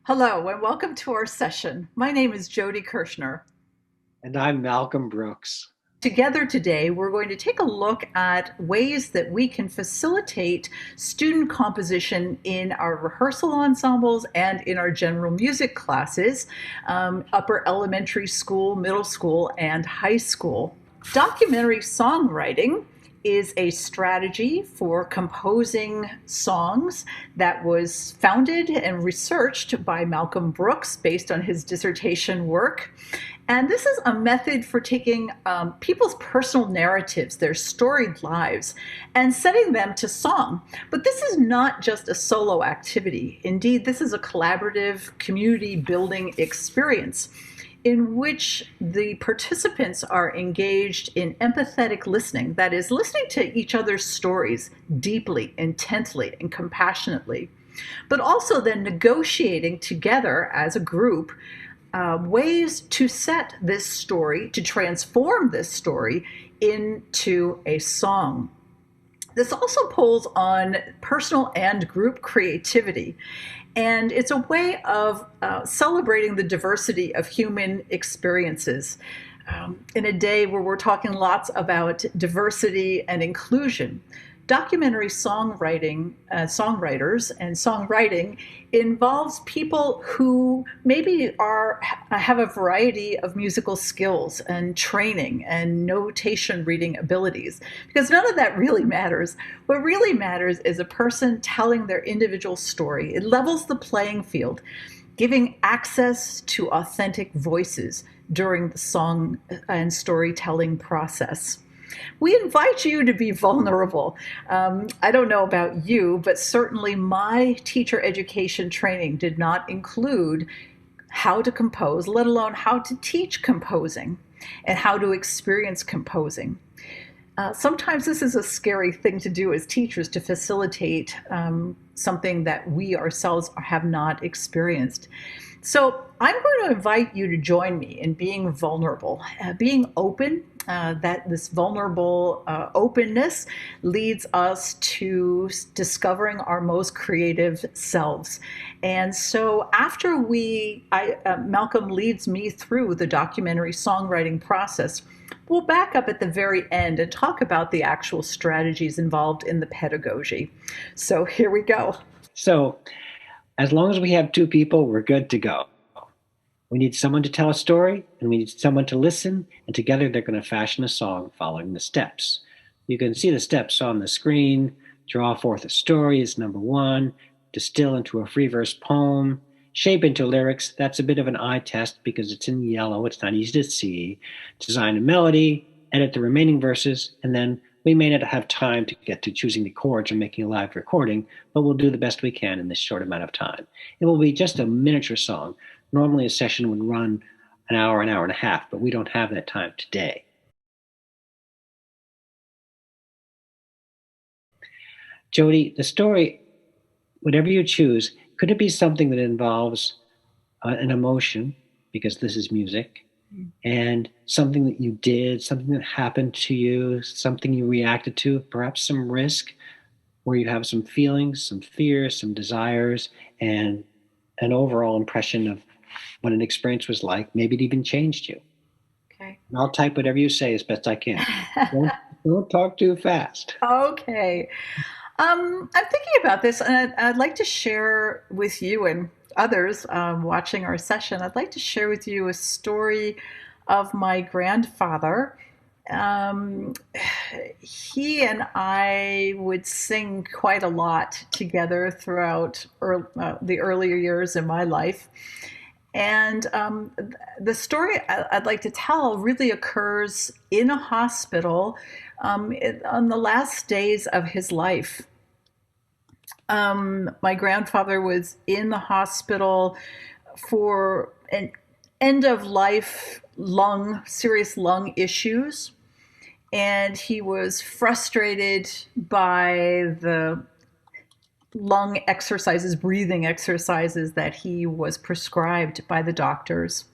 Hello and welcome to our session. My name is Jody Kerchner. And I'm Malcolm Brooks. Together today, we're going to take a look at ways that we can facilitate student composition in our rehearsal ensembles and in our general music classes, upper elementary school, middle school, and high school. Documentary songwriting is a strategy for composing songs that was founded and researched by Malcolm Brooks based on his dissertation work. And this is a method for taking people's personal narratives, their storied lives, and setting them to song. But this is not just a solo activity. Indeed, this is a collaborative community building experience in which the participants are engaged in empathetic listening, that is, listening to each other's stories deeply, intently, and compassionately, but also then negotiating together as a group ways to set this story, to transform this story into a song. This also pulls on personal and group creativity. And it's a way of celebrating the diversity of human experiences. In a day where we're talking lots about diversity and inclusion, documentary songwriting, songwriters and songwriting involves people who maybe have a variety of musical skills and training and notation reading abilities, because none of that really matters. What really matters is a person telling their individual story. It levels the playing field, giving access to authentic voices during the song and storytelling process. We invite you to be vulnerable. I don't know about you, but certainly my teacher education training did not include how to compose, let alone how to teach composing and how to experience composing. Sometimes this is a scary thing to do as teachers, to facilitate something that we ourselves have not experienced. So I'm going to invite you to join me in being vulnerable, being open. That this vulnerable openness leads us to discovering our most creative selves. And so after Malcolm leads me through the documentary songwriting process, we'll back up at the very end and talk about the actual strategies involved in the pedagogy. So here we go. So, as long as we have two people, we're good to go. We need someone to tell a story, and we need someone to listen, and together they're going to fashion a song following the steps. You can see the steps on the screen. Draw forth a story is number one. Distill into a free verse poem. Shape into lyrics. That's a bit of an eye test because it's in yellow. It's not easy to see. Design a melody. Edit the remaining verses. And then we may not have time to get to choosing the chords or making a live recording, but we'll do the best we can in this short amount of time. It will be just a miniature song. Normally a session would run an hour and a half, but we don't have that time today. Jody, the story, whatever you choose, could it be something that involves an emotion, because this is music, and something that you did, something that happened to you, something you reacted to, perhaps some risk, where you have some feelings, some fears, some desires, and an overall impression of what an experience was like. Maybe it even changed you. Okay. And I'll type whatever you say as best I can. Don't talk too fast. Okay. I'm thinking about this, and I'd like to share with you and others watching our session. I'd like to share with you a story of my grandfather. Um, he and I would sing quite a lot together throughout the earlier years in my life. And the story I'd like to tell really occurs in a hospital on the last days of his life. My grandfather was in the hospital for an end of life serious lung issues. And he was frustrated by the lung exercises, breathing exercises that he was prescribed by the doctors.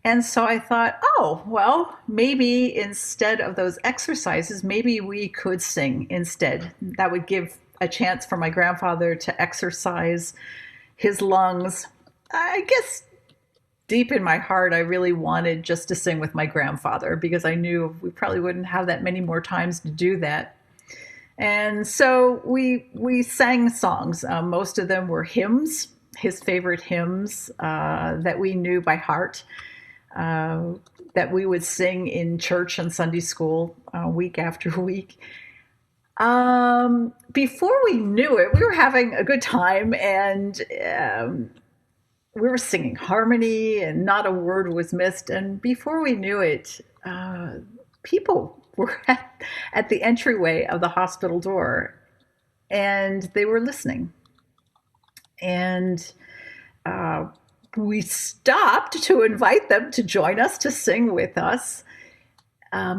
And so I thought, oh, well, maybe instead of those exercises, maybe we could sing instead. That would give a chance for my grandfather to exercise his lungs I guess deep in my heart, I really wanted just to sing with my grandfather because I knew we probably wouldn't have that many more times to do that. And so we sang songs. Most of them were hymns, his favorite hymns that we knew by heart, uh, that we would sing in church and Sunday school week after week. Before we knew it, we were having a good time, and we were singing harmony, and not a word was missed. And before we knew it, people were at the entryway of the hospital door, and they were listening. And uh, we stopped to invite them to join us to sing with us.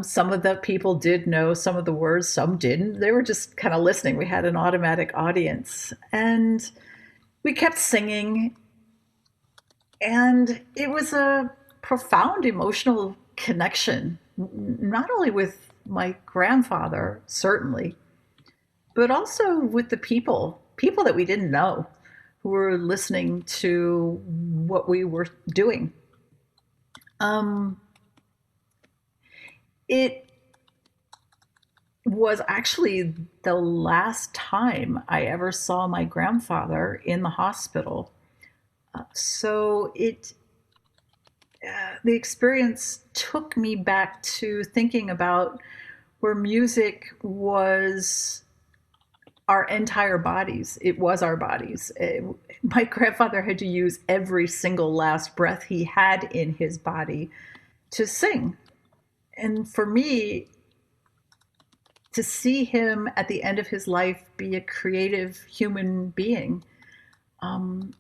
Some of the people did know some of the words, some didn't. They were just kind of listening. We had an automatic audience. And we kept singing. And it was a profound emotional connection, not only with my grandfather, certainly, but also with the people that we didn't know who were listening to what we were doing. Um, it was actually the last time I ever saw my grandfather in the hospital. So the experience took me back to thinking about where music was our entire bodies. It was our bodies. My grandfather had to use every single last breath he had in his body to sing. And for me, to see him at the end of his life be a creative human being um,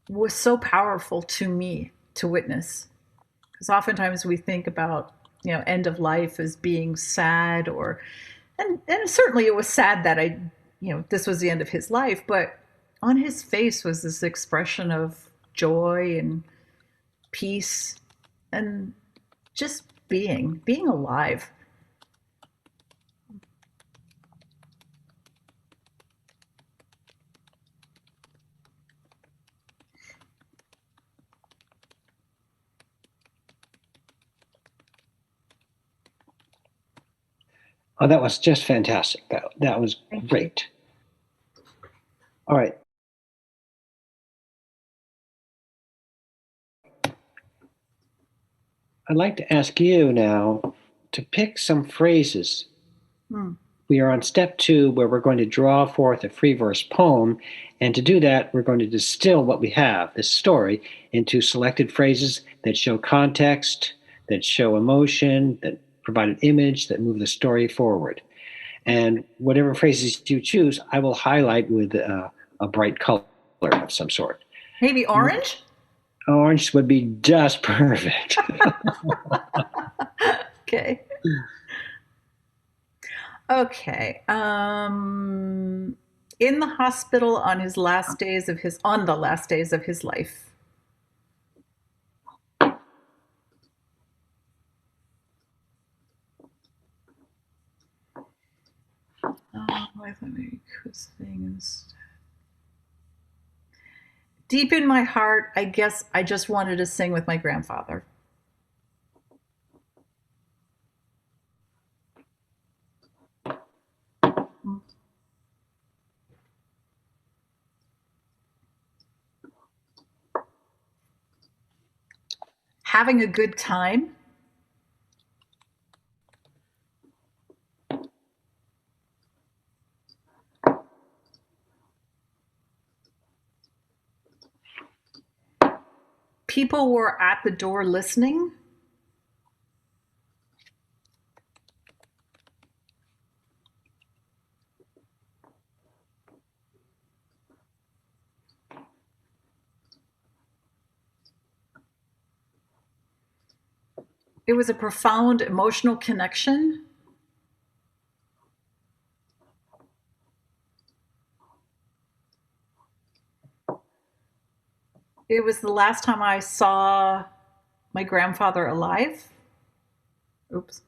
was so powerful to me to witness. Because oftentimes we think about, end of life as being sad, or and certainly it was sad that this was the end of his life, but on his face was this expression of joy and peace and just being alive. Oh, that was just fantastic. That was Thank you. great. All right. I'd like to ask you now to pick some phrases. Hmm. We are on step 2, where we're going to draw forth a free verse poem. And to do that, we're going to distill what we have, this story, into selected phrases that show context, that show emotion, that provide an image, that move the story forward. And whatever phrases you choose, I will highlight with a bright color of some sort. Maybe orange. Orange would be just perfect. Okay. Okay. In the hospital on the last days of his life. I thought maybe Chris things. Deep in my heart, I guess I just wanted to sing with my grandfather. Having a good time. People were at the door listening. It was a profound emotional connection. It was the last time I saw my grandfather alive. Oops.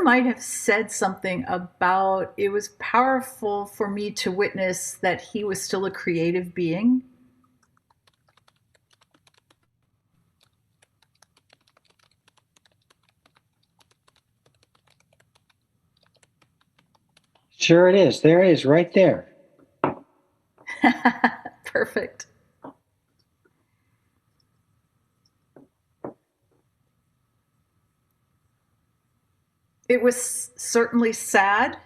might have said something about it was powerful for me to witness that he was still a creative being. Sure it is. There it is, right there. Perfect. It was certainly sad,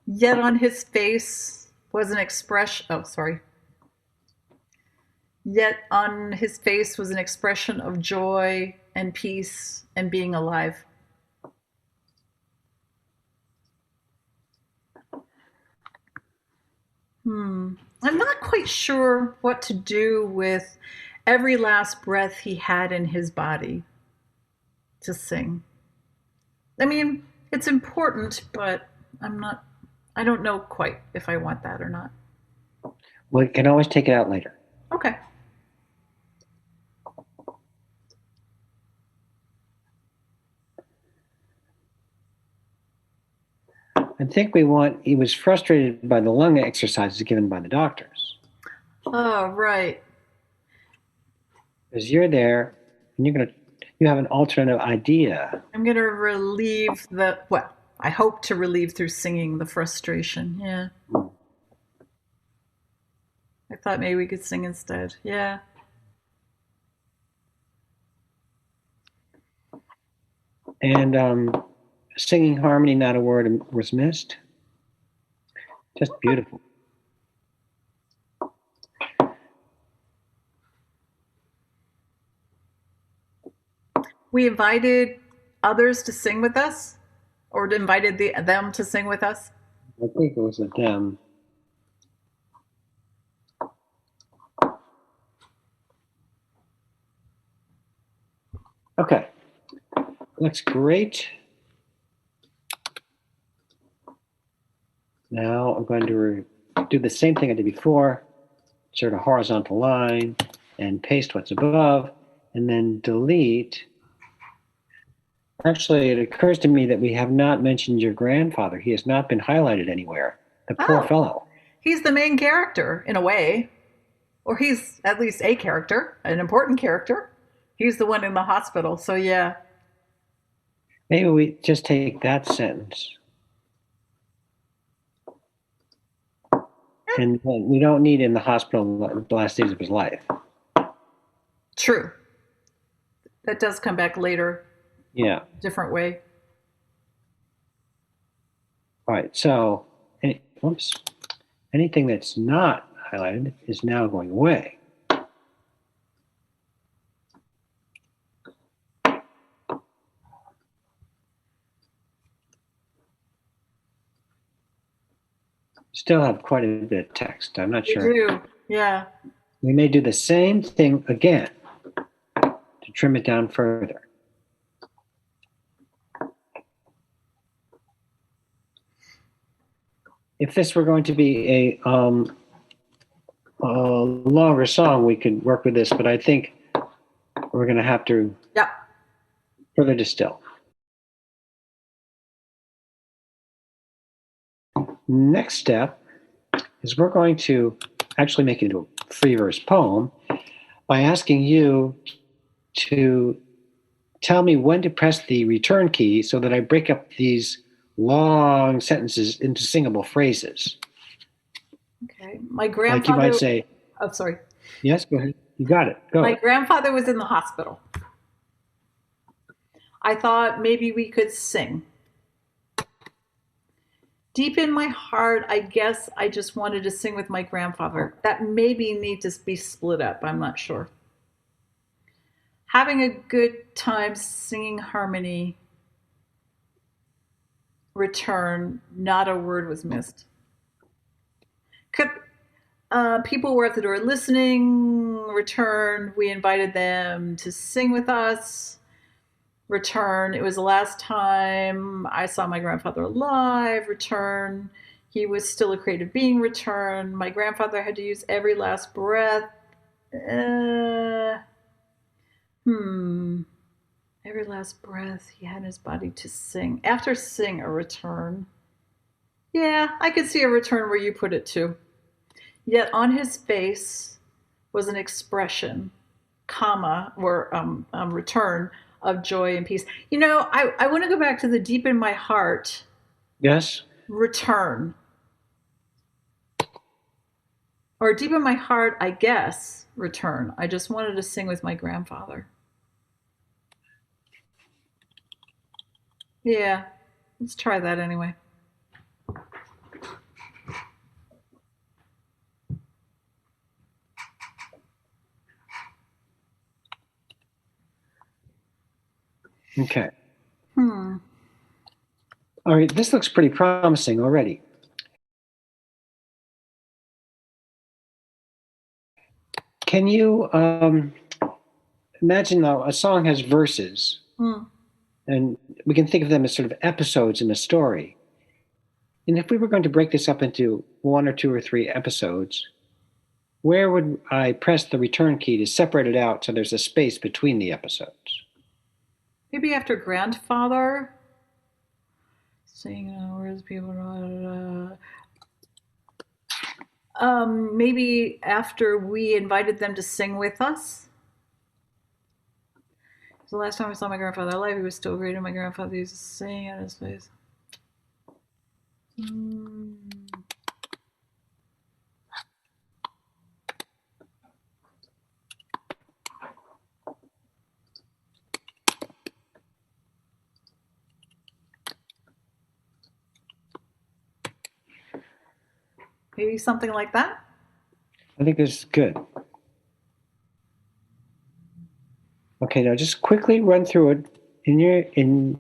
yet on his face was an expression. Oh, sorry. Yet on his face was an expression of joy and peace and being alive. I'm not quite sure what to do with every last breath he had in his body to sing. I mean, it's important, but I don't know quite if I want that or not. We can always take it out later. Okay. I think he was frustrated by the lung exercises given by the doctors. Oh, right. Because you're there and you have an alternative idea. I'm going to relieve I hope to relieve through singing the frustration. Yeah. I thought maybe we could sing instead. Yeah. And singing harmony, not a word was missed. Just beautiful. We invited others to sing with us, or invited them to sing with us. I think it was a them. Okay, looks great. Now I'm going to do the same thing I did before, insert a horizontal line and paste what's above, and then delete. Actually, it occurs to me that we have not mentioned your grandfather. He has not been highlighted anywhere. The poor fellow. He's the main character, in a way. Or he's at least a character, an important character. He's the one in the hospital, so yeah. Maybe we just take that sentence. And we don't need in the hospital the last days of his life. True. That does come back later. Yeah. Different way. All right, so, anything that's not highlighted is now going away. Still have quite a bit of text. I'm not sure. You do, yeah. We may do the same thing again to trim it down further. If this were going to be a longer song, we could work with this, but I think we're going to have to further distill. Next step is we're going to actually make it into a free verse poem by asking you to tell me when to press the return key so that I break up these long sentences into singable phrases. Okay. My grandfather. Like you might say. Oh, sorry. Yes, go ahead. You got it. Go. My grandfather was in the hospital. I thought maybe we could sing. Deep in my heart, I guess I just wanted to sing with my grandfather. That maybe need to be split up. I'm not sure. Having a good time singing harmony. Return. Not a word was missed. People were at the door listening. Return. We invited them to sing with us. Return. It was the last time I saw my grandfather alive. Return. He was still a creative being. Return. My grandfather had to use every last breath. I Every last breath he had in his body to sing. After sing, a return. Yeah, I could see a return where you put it too. Yet on his face was an expression, comma, or return of joy and peace. I want to go back to the deep in my heart, Yes? return. Or deep in my heart, I guess, return. I just wanted to sing with my grandfather. Yeah, let's try that anyway. Okay. Hmm. All right, this looks pretty promising already. Can you imagine now a song has verses, Hmm. and we can think of them as sort of episodes in a story. And if we were going to break this up into one or two or three episodes, where would I press the return key to separate it out so there's a space between the episodes? Maybe after grandfather, saying, where's people? Maybe after we invited them to sing with us. The last time I saw my grandfather alive, he was still great, and my grandfather used to sing at his face. Mm. Maybe something like that. I think this is good. Okay, now just quickly run through it and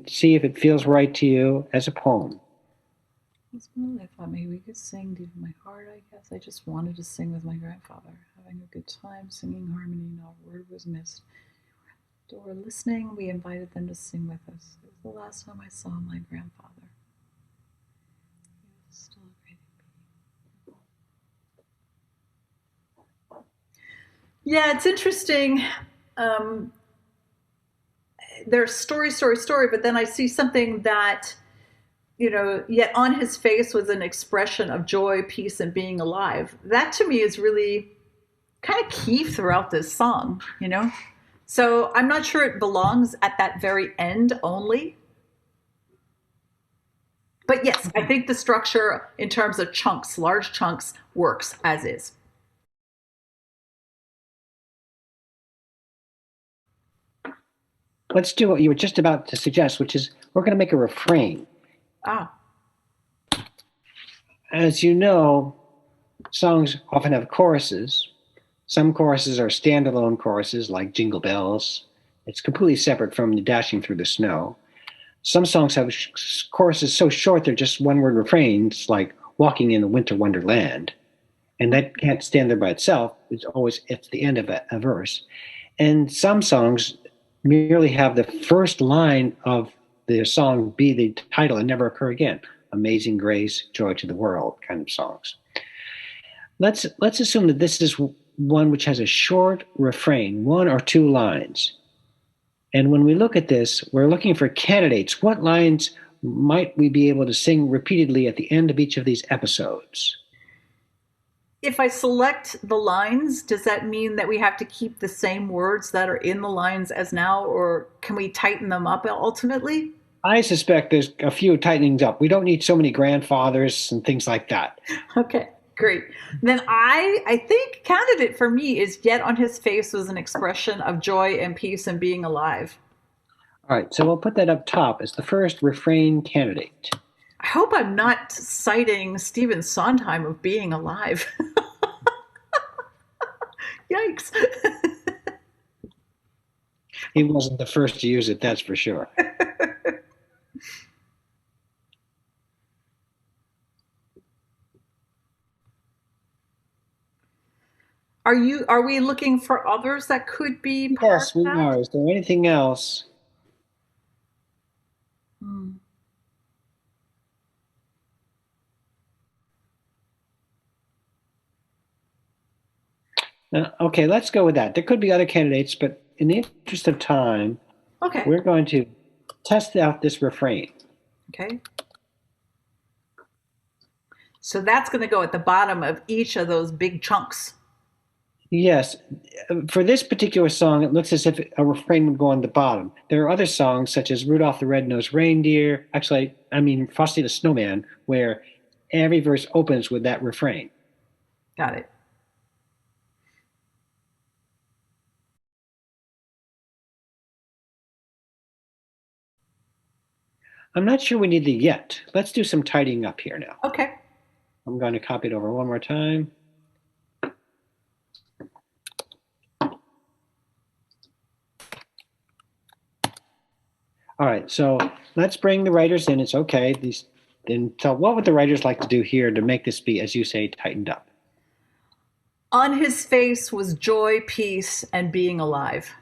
see if it feels right to you as a poem. I thought maybe we could sing deep in my heart, I guess. I just wanted to sing with my grandfather, having a good time, singing harmony, not a word was missed. They were listening, we invited them to sing with us. It was the last time I saw my grandfather. He was still a great baby. Yeah, it's interesting. Um, there's story, but then I see something that, yet on his face was an expression of joy, peace, and being alive. That to me is really kind of key throughout this song. So I'm not sure it belongs at that very end only. But yes, I think the structure in terms of chunks, large chunks, works as is. Let's do what you were just about to suggest, which is we're going to make a refrain. Ah, As you know, songs often have choruses. Some choruses are standalone choruses like Jingle Bells. It's completely separate from Dashing Through the Snow. Some songs have choruses so short they're just one word refrains, like Walking in a Winter Wonderland. And that can't stand there by itself. It's the end of a verse. And some songs merely have the first line of the song be the title and never occur again. Amazing Grace, Joy to the World kind of songs. Let's assume that this is one which has a short refrain, one or two lines. And when we look at this, we're looking for candidates. What lines might we be able to sing repeatedly at the end of each of these episodes? if I select the lines, does that mean that we have to keep the same words that are in the lines as now, or can we tighten them up ultimately? I suspect there's a few tightenings up. We don't need so many grandfathers and things like that. Okay, great. Then I think candidate for me is yet on his face was an expression of joy and peace and being alive. All right, so we'll put that up top as the first refrain candidate. I hope I'm not citing Stephen Sondheim of being alive. Yikes. He wasn't the first to use it, that's for sure. Are we looking for others that could be part of Yes, we that? are. Is there anything else? Hmm. Okay, let's go with that. There could be other candidates, but in the interest of time, Okay. We're going to test out this refrain. Okay. So that's going to go at the bottom of each of those big chunks. Yes, for this particular song, it looks as if a refrain would go on the bottom. There are other songs, such as Rudolph the Red-Nosed Reindeer, actually, I mean, Frosty the Snowman, where every verse opens with that refrain. Got it. I'm not sure we need the yet. Let's do some tidying up here now. Okay. I'm going to copy it over one more time. All right, so let's bring the writers in. It's okay. So what would the writers like to do here to make this be, as you say, tightened up? On his face was joy, peace, and being alive.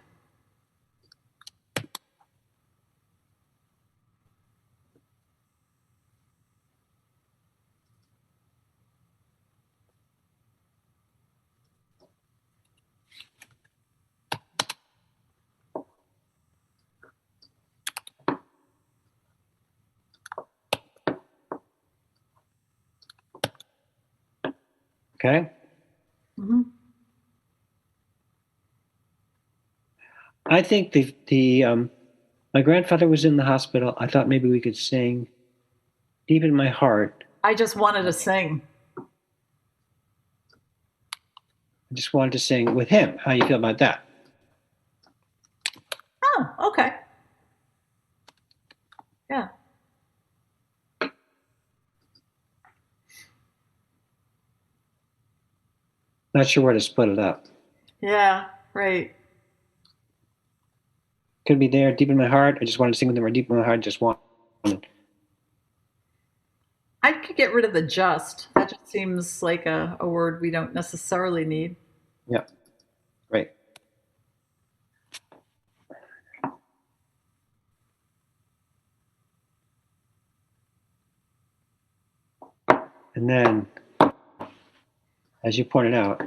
Okay. Mm-hmm. I think my grandfather was in the hospital. I thought maybe we could sing deep in my heart. I just wanted to sing. I just wanted to sing with him. How you feel about that? Oh, okay. Yeah. Not sure where to split it up. Yeah, right. Could be there deep in my heart. I just wanted to sing with him, or deep in my heart, just wanted. I could get rid of the just. That just seems like a word we don't necessarily need. Yeah, great. And then, as you pointed out,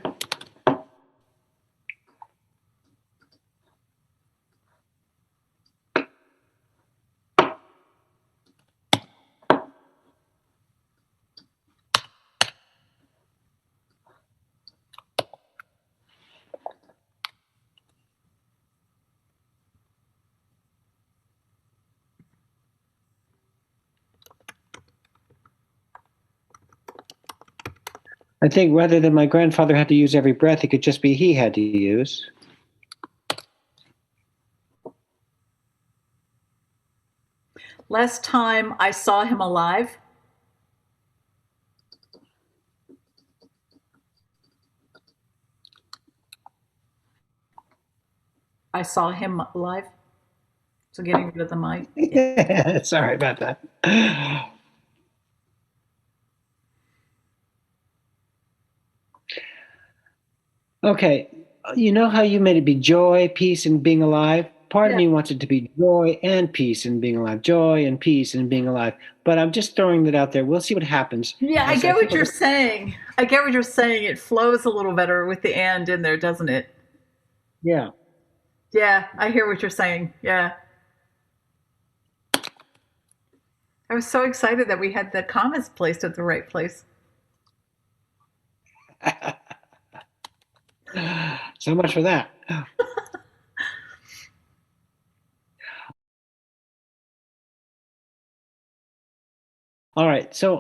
I think rather than my grandfather had to use every breath, it could just be he had to use. Last time I saw him alive, I saw him alive. So getting rid of the mic. Yeah. Sorry about that. Okay, you know how you made it be joy, peace, and being alive? Part of Yeah. me wants it to be joy and peace and being alive, joy and peace and being alive. But I'm just throwing that out there. We'll see what happens. Yeah, I As I get think what we're you're gonna, saying. I get what you're saying. It flows a little better with the and in there, doesn't it? yeah. Yeah, I hear what you're saying. Yeah. I was so excited that we had the commas placed at the right place. So much for that. All right, so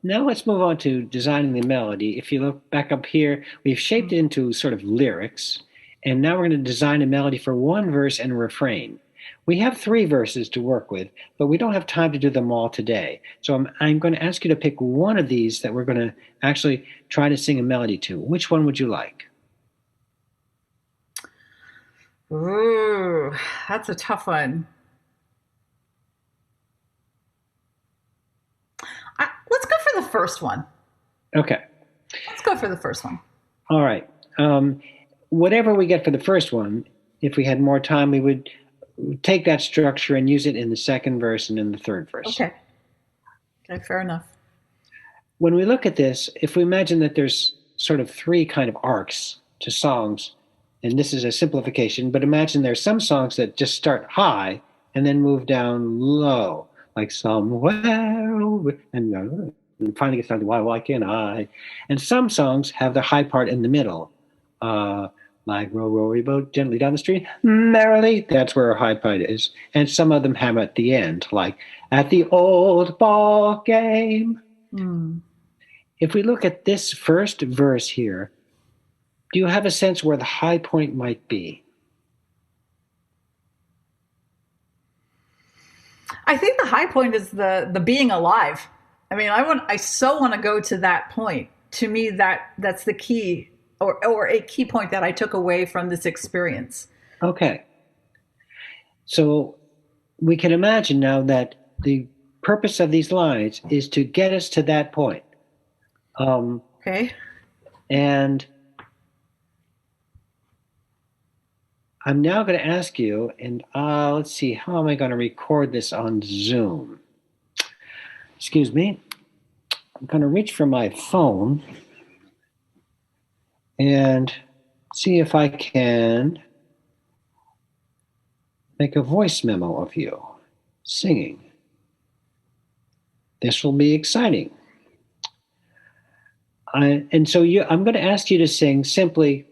now let's move on to designing the melody. If you look back up here, we've shaped it into sort of lyrics, and now we're going to design a melody for one verse and a refrain. We have three verses to work with, but we don't have time to do them all today. So I'm going to ask you to pick one of these that we're going to actually try to sing a melody to. Which one would you like? Ooh, that's a tough one. Let's go for the first one. Okay. Let's go for the first one. All right. Um, Whatever we get for the first one, if we had more time, we would take that structure and use it in the second verse and in the third verse. Okay. Okay, fair enough. When we look at this, if we imagine that there's sort of three kind of arcs to songs, and this is a simplification, but imagine there's some songs that just start high and then move down low, like somewhere over, and finally gets down to why can't I? And some songs have the high part in the middle, like row, row, your boat gently down the stream, merrily. That's where our high part is. And some of them have at the end, like at the old ball game. Mm. If we look at this first verse here, do you have a sense where the high point might be? I think the high point is the being alive. I mean, I so want to go to that point. To me, that's the key, or a key point that I took away from this experience. Okay. So we can imagine now that the purpose of these lines is to get us to that point. Okay. And I'm now going to ask you, and let's see, how am I going to record this on Zoom? Excuse me. I'm going to reach for my phone and see if I can make a voice memo of you singing. This will be exciting. I'm going to ask you to sing simply,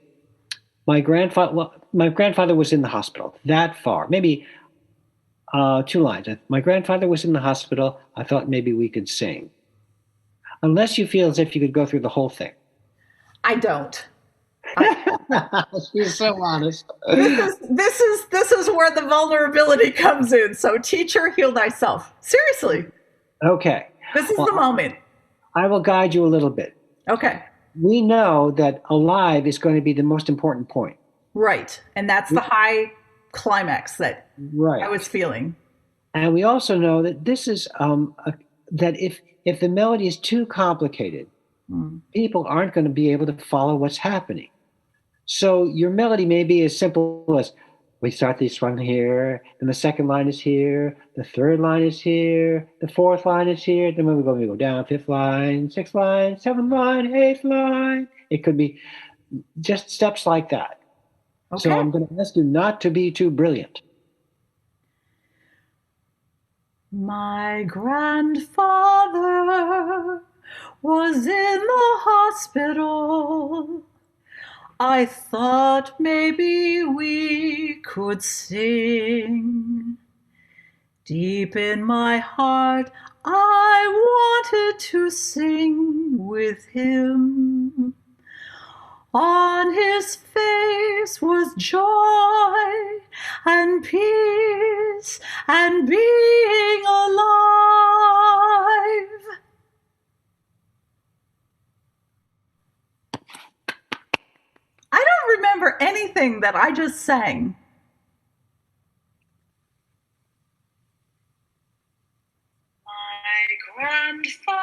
my grandfather was in the hospital. That far, maybe 2 lines. My grandfather was in the hospital. I thought maybe we could sing. Unless you feel as if you could go through the whole thing. I don't. She's so honest. This is where the vulnerability comes in. So, teacher, heal thyself. Seriously, Okay. this is the Well, moment. I will guide you a little bit. Okay. We know that alive is going to be the most important point. Right. And that's the high climax that Right. I was feeling. And we also know that this is that if the melody is too complicated, people aren't going to be able to follow what's happening. So your melody may be as simple as, we start this one here, and the second line is here, the third line is here, the fourth line is here, then we go down, fifth line, sixth line, seventh line, eighth line. It could be just steps like that. Okay. So I'm going to ask you not to be too brilliant. My grandfather was in the hospital. I thought maybe we could sing. Deep in my heart, I wanted to sing with him. On his face was joy and peace and being alive. I don't remember anything that I just sang. My grandfather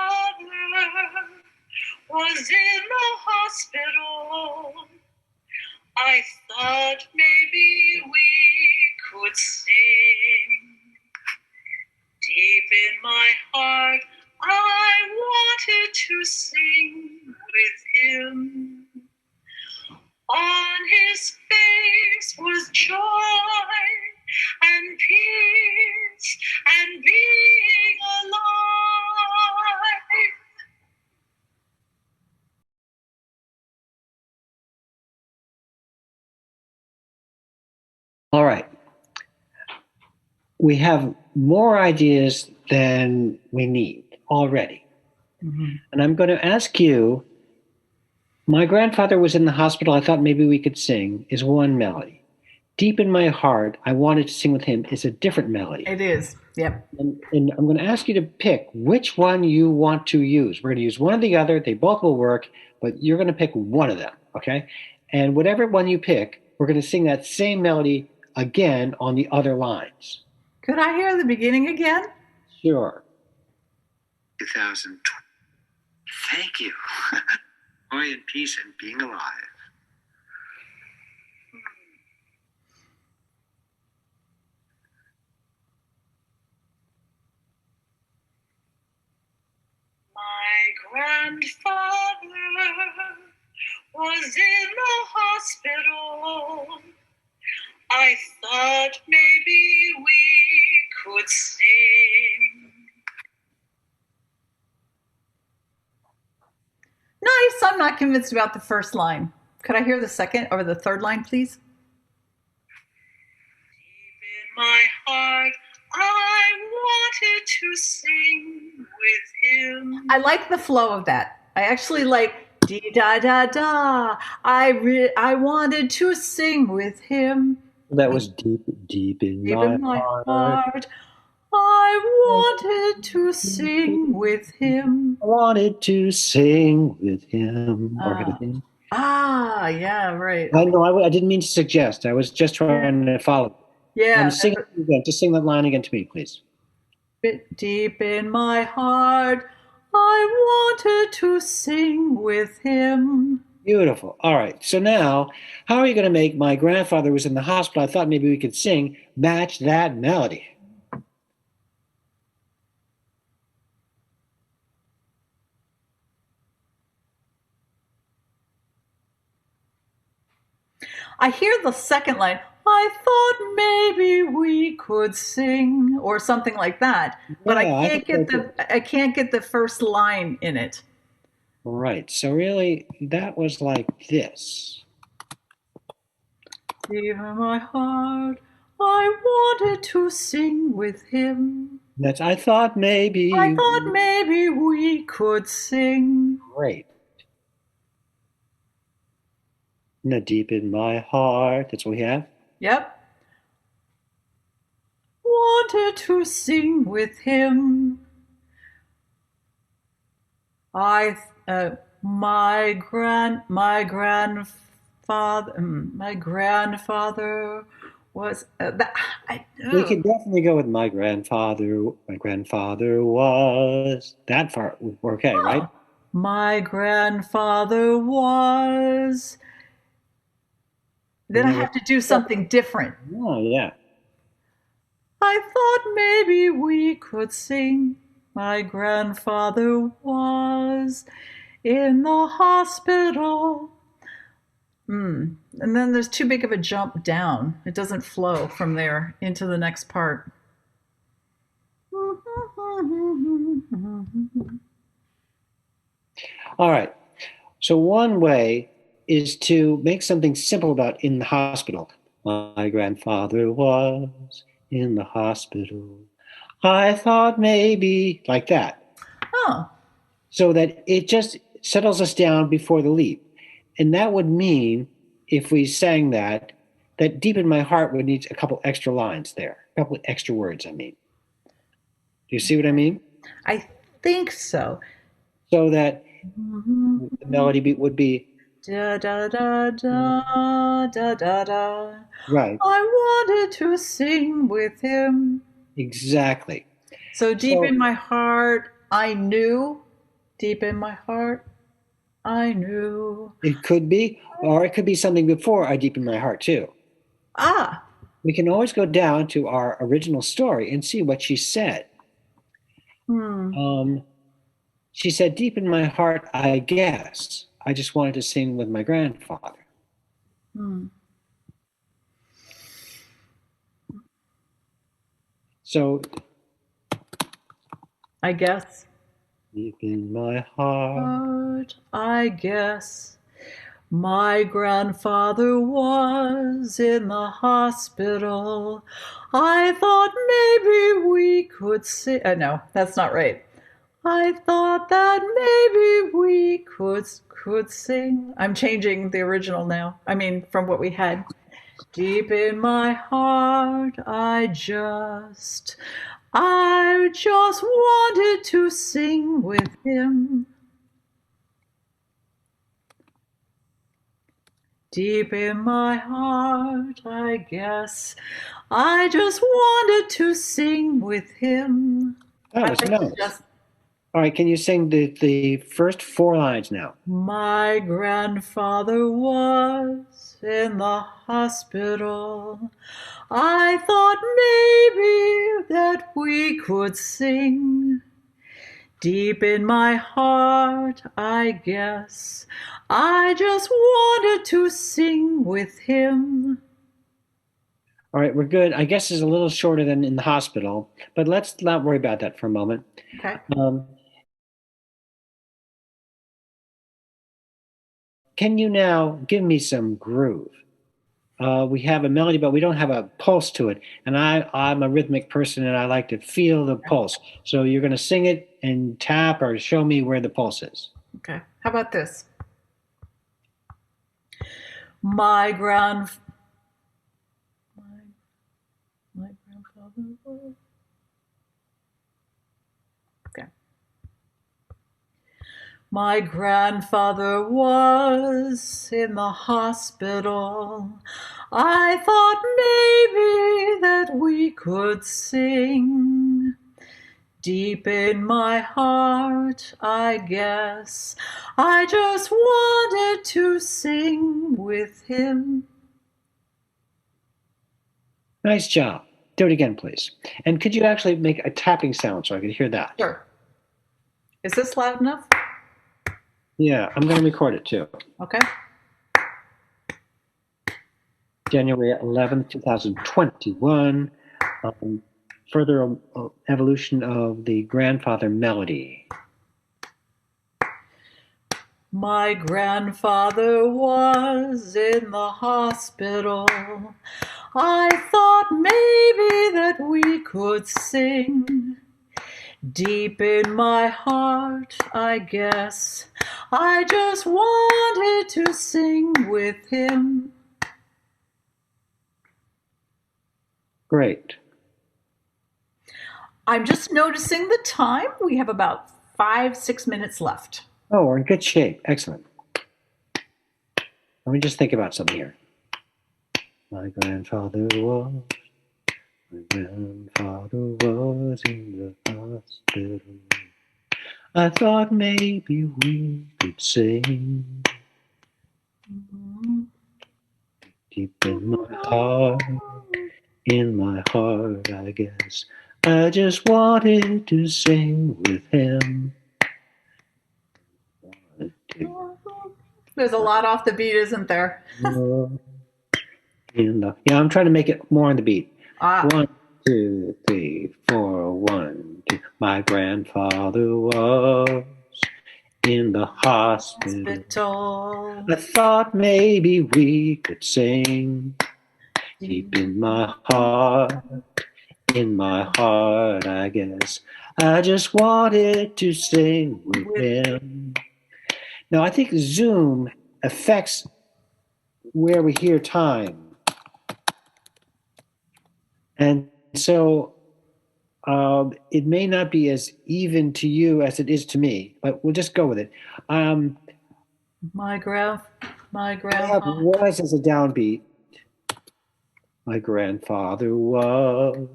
was in the hospital. I thought maybe we could sing. Deep in my heart, I wanted to sing with him. On his face was joy and peace and being alive. All right. We have more ideas than we need already. And I'm going to ask you, my grandfather was in the hospital. I thought maybe we could sing is one melody. Deep in my heart, I wanted to sing with him is a different melody. It is. Yep. And I'm going to ask you to pick which one you want to use. We're going to use one or the other. They both will work, but you're going to pick one of them, okay? And whatever one you pick, we're going to sing that same melody again on the other lines. Could I hear the beginning again? Sure. 2020. Thank you. Joy and peace and being alive. My grandfather was in the hospital. I thought maybe we could sing. Nice. I'm not convinced about the first line. Could I hear the second or the third line, please? Deep in my heart, I wanted to sing with him. I like the flow of that. I actually like dee da da da. I wanted to sing with him. That was deep in Deep my in my heart. heart, I wanted to sing with him. I wanted to sing with him. Or him. Yeah, right. I know. I didn't mean to suggest. I was just trying to follow. Yeah. Sing it again. Just sing that line again to me, please. Deep in my heart, I wanted to sing with him. Beautiful. All right. So now, how are you going to make my grandfather was in the hospital? I thought maybe we could sing match that melody. I hear the second line. I thought maybe we could sing or something like that, but Yeah, I can't get the first line in it. Right. So really, that was like this. Deep in my heart, I wanted to sing with him. That's. I thought maybe we could sing. Great. Now, deep in my heart. That's what we have. Yep. Wanted to sing with him. My grandfather was. We could definitely go with my grandfather. My grandfather was that far. Okay, right? My grandfather was. Then I have to do something different. Oh, yeah. I thought maybe we could sing. My grandfather was in the hospital. And then there's too big of a jump down. It doesn't flow from there into the next part. All right. So one way is to make something simple about in the hospital. My grandfather was in the hospital. I thought maybe like that. Oh. So that it just settles us down before the leap. And that would mean, if we sang that, that deep in my heart would need a couple extra lines there, a couple extra words, I mean. Do you see what I mean? I think so. So that the melody beat would be da da da da da da da. Right. I wanted to sing with him. Exactly. So deep in my heart, I knew. Deep in my heart, I knew. It could be, or it could be something before I deep in my heart too. We can always go down to our original story and see what she said. She said, deep in my heart, I guess. I just wanted to sing with my grandfather. So, I guess. Deep in my heart, I guess. My grandfather was in the hospital. I thought maybe we could sing. No, that's not right. I thought that maybe we could sing. I'm changing the original now. I mean, from what we had. Deep in my heart, I just wanted to sing with him. Deep in my heart, I guess. I just wanted to sing with him. That was nice. All right, can you sing the first 4 lines now? My grandfather was in the hospital. I thought maybe that we could sing. Deep in my heart, I guess, I just wanted to sing with him. All right, we're good. I guess it's a little shorter than in the hospital, but let's not worry about that for a moment. Okay. Can you now give me some groove? We have a melody, but we don't have a pulse to it. And I'm a rhythmic person and I like to feel the pulse. So you're going to sing it and tap or show me where the pulse is. Okay. How about this? My grandfather was. Okay. My grandfather was in the hospital. I thought maybe that we could sing. Deep in my heart, I guess, I just wanted to sing with him. Nice job. Do it again, please. And could you actually make a tapping sound so I could hear that? Sure. Is this loud enough? Yeah, I'm going to record it too. Okay. January 11th, 2021. Further evolution of the grandfather melody. My grandfather was in the hospital. I thought maybe that we could sing. Deep in my heart, I guess, I just wanted to sing with him. Great. I'm just noticing the time. We have about 5-6 minutes left. Oh, we're in good shape. Excellent. Let me just think about something here. My grandfather was in the hospital. I thought maybe we could sing. Deep in my heart, I guess. I just wanted to sing with him. There's a lot off the beat, isn't there? Yeah, I'm trying to make it more on the beat. 1, 2, 3, 4, 1, 2. My grandfather was in the hospital. I thought maybe we could sing. Deep in my heart, I guess. I just wanted to sing with him. Now, I think Zoom affects where we hear time. And so it may not be as even to you as it is to me, but we'll just go with it. My grandpa. Was as a downbeat. My grandfather was.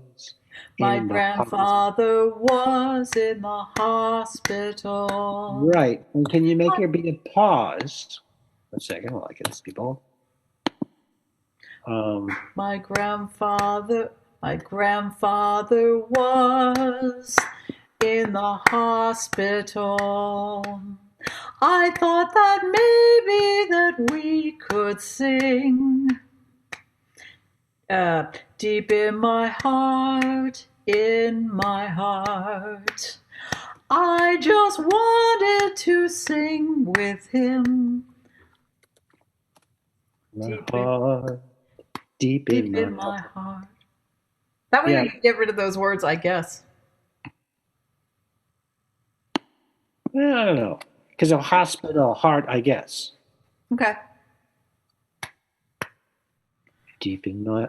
My grandfather was in the hospital. Right. And can you make there be a pause? A second, while I get this people. My grandfather was in the hospital. I thought that maybe that we could sing. Deep in my heart, I just wanted to sing with him. Deep in my heart. That way we can get rid of those words, I guess. Well, I don't know. Because of hospital, heart, I guess. Okay. Deep in my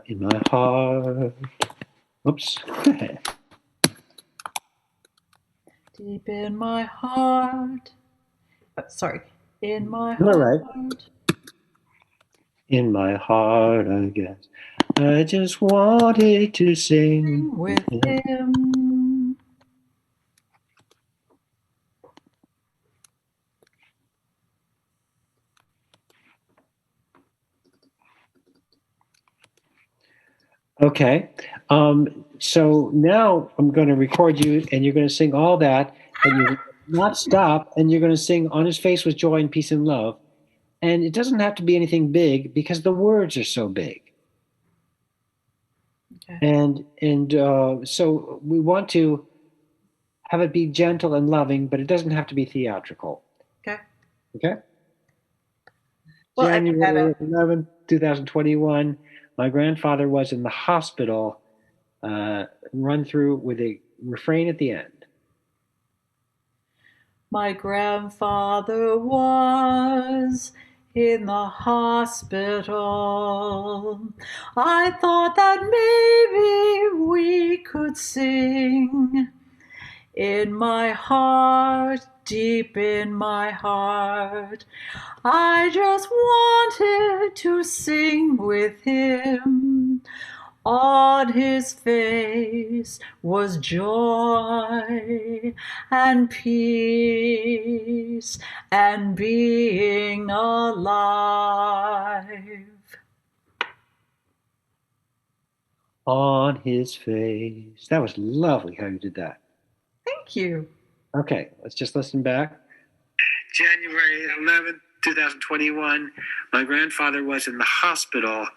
heart. Oops. Deep in my heart. Sorry. In my All heart. right. In my heart, I guess. I just wanted to sing with him. Okay. So now I'm going to record you and you're going to sing all that. but you're not stop, and you're going to sing on his face was joy and peace and love. And it doesn't have to be anything big because the words are so big. Okay. And so we want to have it be gentle and loving, but it doesn't have to be theatrical. Okay. Okay? Well, January 11th, 2021, my grandfather was in the hospital, run through with a refrain at the end. My grandfather was in the hospital. I thought that maybe we could sing. In my heart, deep in my heart, I just wanted to sing with him. On his face was joy and peace and being alive. On his face. That was lovely how you did that. Thank you. Okay, let's just listen back. January 11th, 2021, my grandfather was in the hospital,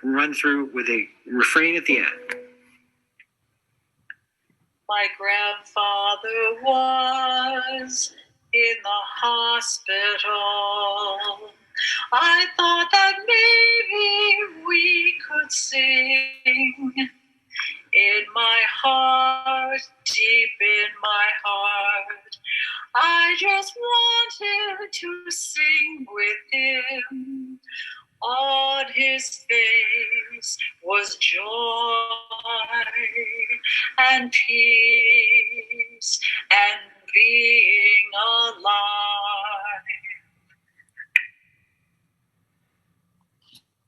run through with a refrain at the end. My grandfather was in the hospital. I thought that maybe we could sing. In my heart, deep in my heart, I just wanted to sing with him. On his face was joy and peace and being alive.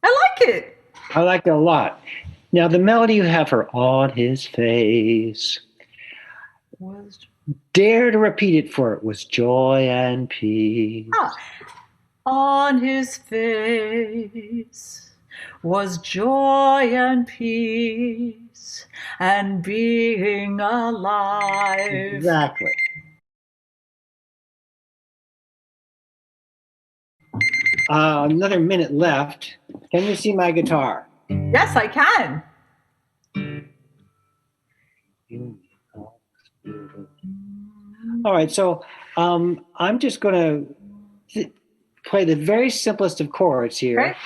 I like it. I like it a lot. Now, the melody you have for on his face, dare to repeat it for it, was joy and peace. On his face was joy and peace and being alive. Exactly. Another minute left. Can you see my guitar? Yes, I can. All right, so I'm just going to play the very simplest of chords here. Okay.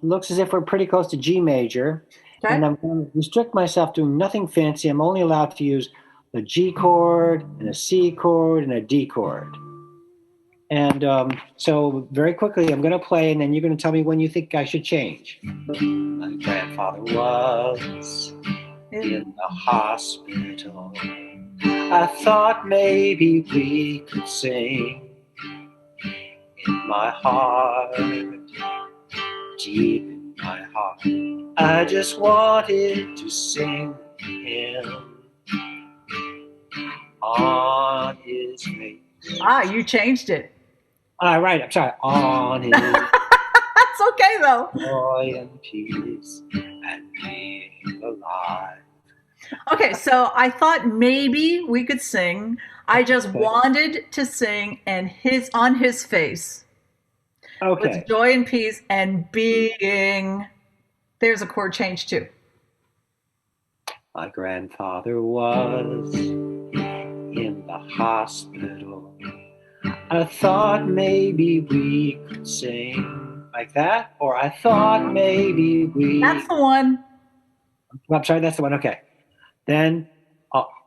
Looks as if we're pretty close to G major. Okay. And I'm going to restrict myself to nothing fancy. I'm only allowed to use a G chord and a C chord and a D chord. And so very quickly, I'm going to play, and then you're going to tell me when you think I should change. My grandfather was in the hospital. I thought maybe we could sing. In my heart, deep in my heart, I just wanted to sing him on his face. You changed it. Right, I'm sorry. On his That's okay, though. Joy and peace and being alive. Okay, so I thought maybe we could sing. I just wanted to sing and on his face. Okay. With joy and peace and being. There's a chord change too. My grandfather was in the hospital. I thought maybe we could sing like that, or I thought maybe we. That's the one. I'm sorry, that's the one. Okay. Then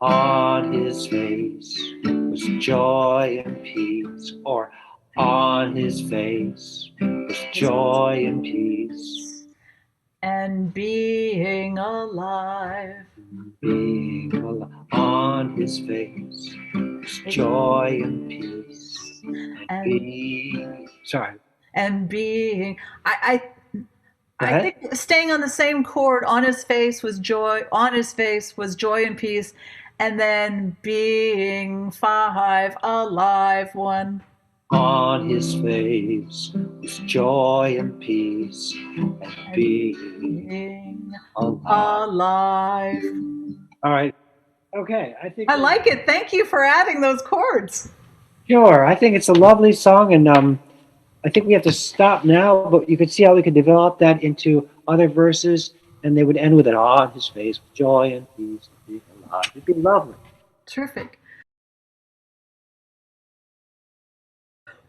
on his face was joy and peace, or on his face was joy and peace. And being alive. Being alive. On his face was joy and peace. And being, sorry. And being, I think staying on the same chord, on his face was joy, on his face was joy and peace, and then being 5, alive 1. On his face was joy and peace and being alive. Alive. All right. Okay, I think I we're like it. Thank you for adding those chords. sure. I think it's a lovely song, and I think we have to stop now. But you could see how we could develop that into other verses, and they would end with an "awe on his face, with joy and peace, and being alive." It'd be lovely. Terrific.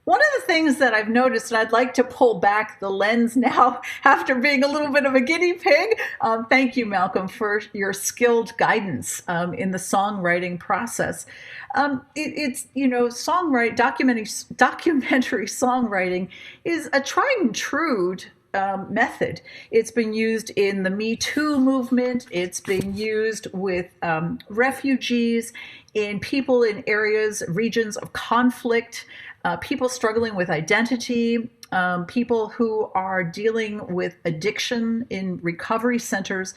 One of the things that I've noticed, and I'd like to pull back the lens now after being a little bit of a guinea pig. Thank you, Malcolm, for your skilled guidance in the songwriting process. It's, songwriting, documentary songwriting is a tried and true method. It's been used in the Me Too movement. It's been used with refugees, in people in regions of conflict, people struggling with identity, people who are dealing with addiction in recovery centers.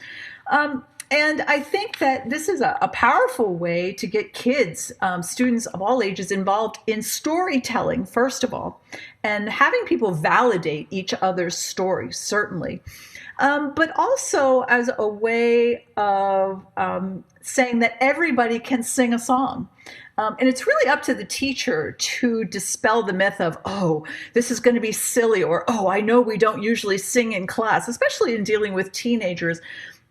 And I think that this is a powerful way to get kids, students of all ages, involved in storytelling, first of all, and having people validate each other's stories, certainly. But also as a way of saying that everybody can sing a song. And it's really up to the teacher to dispel the myth of, oh, this is going to be silly, or, oh, I know we don't usually sing in class, especially in dealing with teenagers.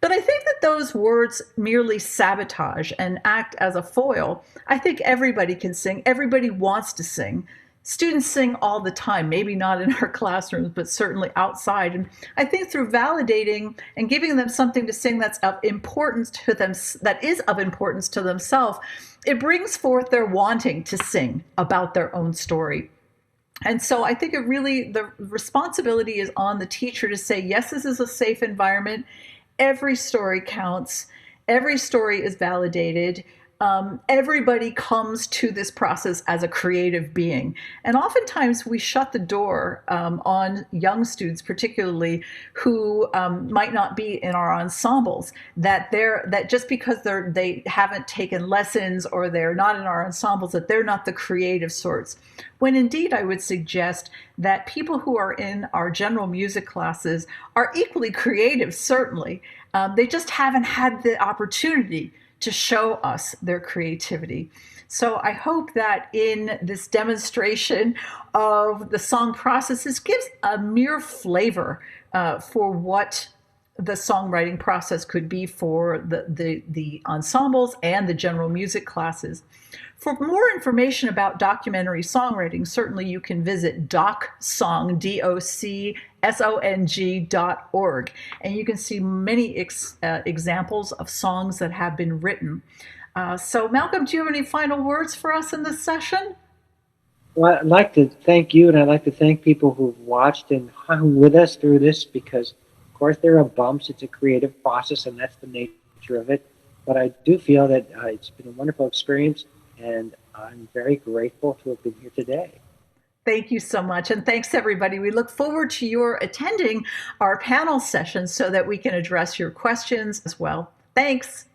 But I think that those words merely sabotage and act as a foil. I think everybody can sing. Everybody wants to sing. Students sing all the time, maybe not in our classrooms, but certainly outside. And I think through validating and giving them something to sing that's of importance to them, that is of importance to themselves, it brings forth their wanting to sing about their own story. And so I think the responsibility is on the teacher to say, yes, this is a safe environment. Every story counts. Every story is validated. Everybody comes to this process as a creative being. And oftentimes we shut the door on young students, particularly who might not be in our ensembles, that just because they haven't taken lessons or they're not in our ensembles, that they're not the creative sorts. When indeed I would suggest that people who are in our general music classes are equally creative, certainly. They just haven't had the opportunity to show us their creativity. So I hope that in this demonstration of the song processes gives a mere flavor for what the songwriting process could be for the ensembles and the general music classes. For more information about documentary songwriting, certainly you can visit DocSong, DocSong.org, and you can see many examples of songs that have been written. So, Malcolm, do you have any final words for us in this session? Well, I'd like to thank you, and I'd like to thank people who've watched and hung with us through this because, of course, there are bumps. It's a creative process, and that's the nature of it. But I do feel that it's been a wonderful experience, and I'm very grateful to have been here today. Thank you so much. And thanks, everybody. We look forward to your attending our panel session so that we can address your questions as well. Thanks.